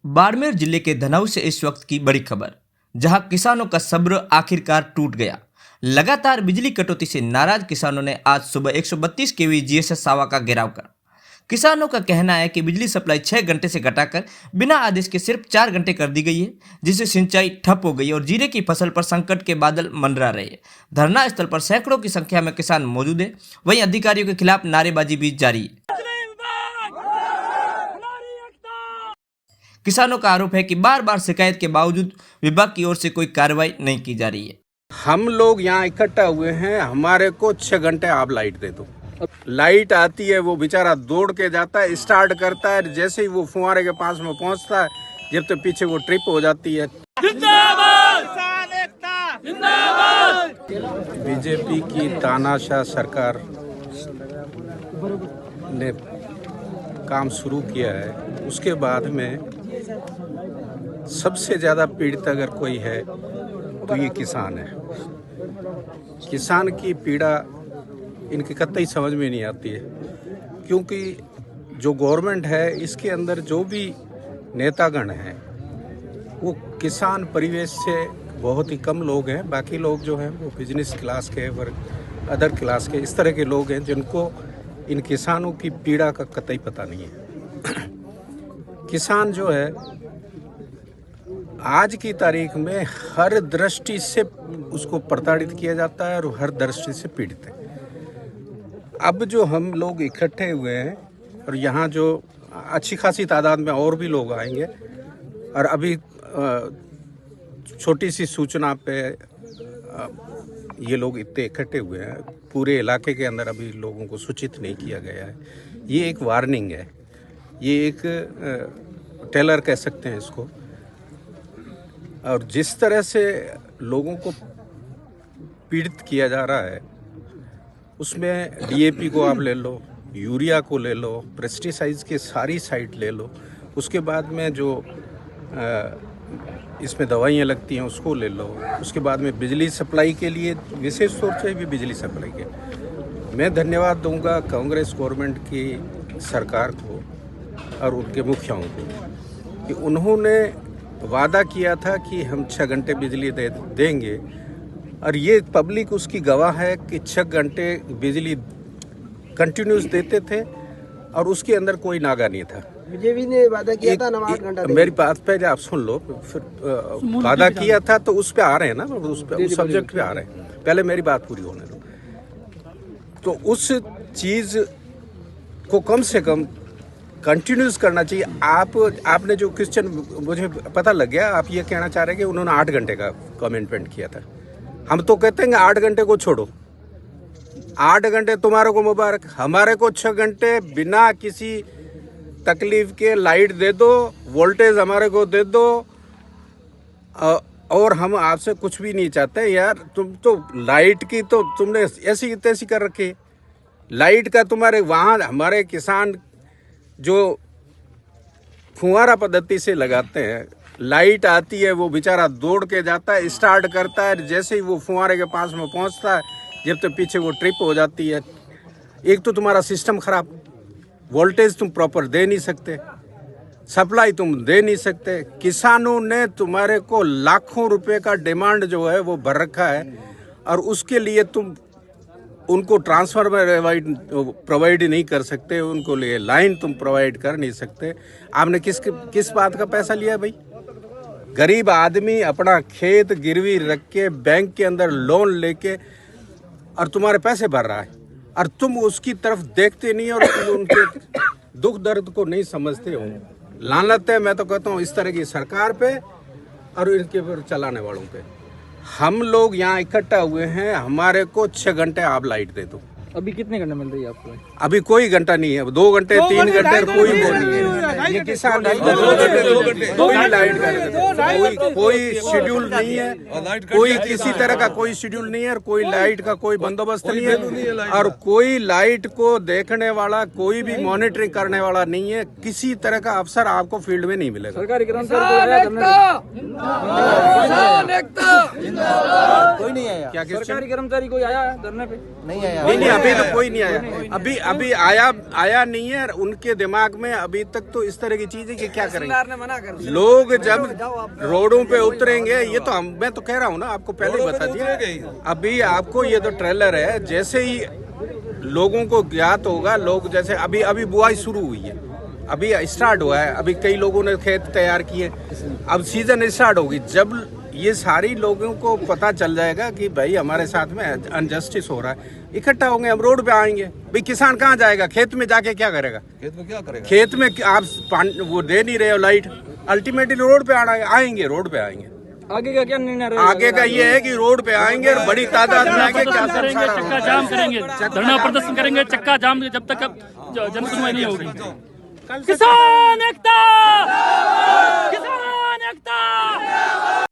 बाड़मेर जिले के धनऊ से इस वक्त की बड़ी खबर, जहां किसानों का सब्र आखिरकार टूट गया। लगातार बिजली कटौती से नाराज किसानों ने आज सुबह 132 केवी जीएसएस सावा का घेराव कर। किसानों का कहना है कि बिजली सप्लाई 6 घंटे से घटाकर बिना आदेश के सिर्फ 4 घंटे कर दी गई है, जिससे सिंचाई ठप हो गई और जीरे की फसल पर संकट के बादल मंडरा रहे हैं। धरना स्थल पर सैकड़ों की संख्या में किसान मौजूद है, वहीं अधिकारियों के खिलाफ नारेबाजी भी जारी है। किसानों का आरोप है कि बार बार शिकायत के बावजूद विभाग की ओर से कोई कार्रवाई नहीं की जा रही है। हम लोग यहाँ इकट्ठा हुए हैं, हमारे को 6 घंटे आप लाइट दे दो। लाइट आती है, वो बेचारा दौड़ के जाता है, स्टार्ट करता है, जैसे ही वो फुहारे के पास में पहुँचता है, जब तक पीछे वो ट्रिप हो जाती है। बीजेपी की तानाशाह सरकार ने काम शुरू किया है, उसके बाद में सबसे ज़्यादा पीड़ित अगर कोई है तो ये किसान है। किसान की पीड़ा इनके कतई समझ में नहीं आती है, क्योंकि जो गवर्नमेंट है इसके अंदर जो भी नेतागण हैं वो किसान परिवेश से बहुत ही कम लोग हैं। बाकी लोग जो हैं वो बिजनेस क्लास के, वर्ग अदर क्लास के, इस तरह के लोग हैं जिनको इन किसानों की पीड़ा का कतई पता नहीं है। किसान जो है आज की तारीख में हर दृष्टि से उसको प्रताड़ित किया जाता है और हर दृष्टि से पीड़ित है। अब जो हम लोग इकट्ठे हुए हैं और यहाँ जो अच्छी खासी तादाद में और भी लोग आएंगे, और अभी छोटी सी सूचना पे ये लोग इतने इकट्ठे हुए हैं, पूरे इलाके के अंदर अभी लोगों को सूचित नहीं किया गया है। ये एक वार्निंग है, ये एक टेलर कह सकते हैं इसको। और जिस तरह से लोगों को पीड़ित किया जा रहा है उसमें डीएपी को आप ले लो, यूरिया को ले लो, पेस्टिसाइड्स के सारी साइट ले लो, उसके बाद में जो इसमें दवाइयाँ लगती हैं उसको ले लो, उसके बाद में बिजली सप्लाई के लिए विशेष तौर से भी बिजली सप्लाई के मैं धन्यवाद दूंगा कांग्रेस गवर्नमेंट की सरकार को और उनके मुखियाओं को कि उन्होंने वादा किया था कि हम 6 घंटे बिजली देंगे, और ये पब्लिक उसकी गवाह है कि 6 घंटे बिजली कंटिन्यूस देते थे और उसके अंदर कोई नागा नहीं था। बीजेपी ने वादा किया था 8 घंटा। मेरी बात पहले आप सुन लो, फिर वादा किया था तो उस पे आ रहे हैं ना, उस सब्जेक्ट पे आ रहे हैं, पहले मेरी बात पूरी होने दो। तो उस चीज को कम से कम कंटिन्यूस करना चाहिए। आपने जो क्वेश्चन, मुझे पता लग गया, आप ये कहना चाह रहे हैं कि उन्होंने 8 घंटे का कमिटमेंट किया था। हम तो कहते हैं 8 घंटे को छोड़ो, 8 घंटे तुम्हारे को मुबारक, हमारे को 6 घंटे बिना किसी तकलीफ के लाइट दे दो, वोल्टेज हमारे को दे दो, और हम आपसे कुछ भी नहीं चाहते। यार तुम तो लाइट की तो तुमने ऐसी तैसी कर रखी, लाइट का तुम्हारे वहाँ हमारे किसान जो फुहारा पद्धति से लगाते हैं, लाइट आती है, वो बेचारा दौड़ के जाता है, स्टार्ट करता है, जैसे ही वो फुहारे के पास में पहुंचता है, जब तक पीछे वो ट्रिप हो जाती है। एक तो तुम्हारा सिस्टम खराब, वोल्टेज तुम प्रॉपर दे नहीं सकते, सप्लाई तुम दे नहीं सकते। किसानों ने तुम्हारे को लाखों रुपए का डिमांड जो है वो भर रखा है, और उसके लिए तुम उनको ट्रांसफार्मर प्रोवाइड नहीं कर सकते, उनको लिए लाइन तुम प्रोवाइड कर नहीं सकते। आपने किस बात का पैसा लिया भाई? गरीब आदमी अपना खेत गिरवी रख के बैंक के अंदर लोन लेके और तुम्हारे पैसे भर रहा है, और तुम उसकी तरफ देखते नहीं और उनके दुख दर्द को नहीं समझते हो। लानत है, मैं तो कहता हूँ इस तरह की सरकार पे और इनके पर चलाने वालों पे। हम लोग यहाँ इकट्ठा हुए हैं, हमारे को 6 घंटे आप लाइट दे दो। अभी कितने घंटे मिल रही है आपको? अभी कोई घंटा नहीं है, 2 घंटे 3 घंटे कोई वो नहीं है। ये किसान 2 घंटे कोई लाइट का कोई शेड्यूल नहीं है, कोई किसी तरह का कोई शेड्यूल नहीं है, और कोई लाइट का कोई बंदोबस्त नहीं है, और कोई लाइट को देखने वाला, कोई भी मॉनिटरिंग करने वाला नहीं है। किसी तरह का अफसर आपको फील्ड में नहीं मिलेगा। सरकारी कर्मचारी कोई नहीं आया? क्या सरकारी कर्मचारी कोई आया धरने पे? नहीं आया, नहीं अभी तो कोई नहीं आया, अभी आया नहीं है। उनके दिमाग में अभी तक तो तो इस तरह की चीजें कि क्या करेंगे। सरकार ने मना कर दिया। लोग जब रोडों पे उतरेंगे, ये तो मैं तो कह रहा हूँ ना, आपको पहले ही बता दिया। अभी आपको ये तो ट्रेलर है, जैसे ही लोगों को ज्ञात होगा, लोग जैसे अभी बुआई शुरू हुई है, अभी स्टार्ट हुआ है, अभी कई लोगों ने खेत तैयार किए, अब सीजन स्टार्ट होगी। जब ये सारी लोगों को पता चल जाएगा कि भाई हमारे साथ में अनजस्टिस हो रहा है, इकट्ठा होंगे, हम रोड पे आएंगे। भाई किसान कहाँ जाएगा, खेत में जाके क्या करेगा? खेत में आप वो दे नहीं रहे हो लाइट, अल्टीमेटली रोड पे आएंगे, रोड पे आएंगे। आगे का क्या निर्णय रहेगा? आगे का ये है कि रोड पे आएंगे और बड़ी तादाद में आएंगे, क्या करेंगे, चक्का जाम करेंगे, धरना प्रदर्शन करेंगे, चक्का जाम जब तक जन सुनवाई नहीं होगी। किसान एकता, किसान एकता।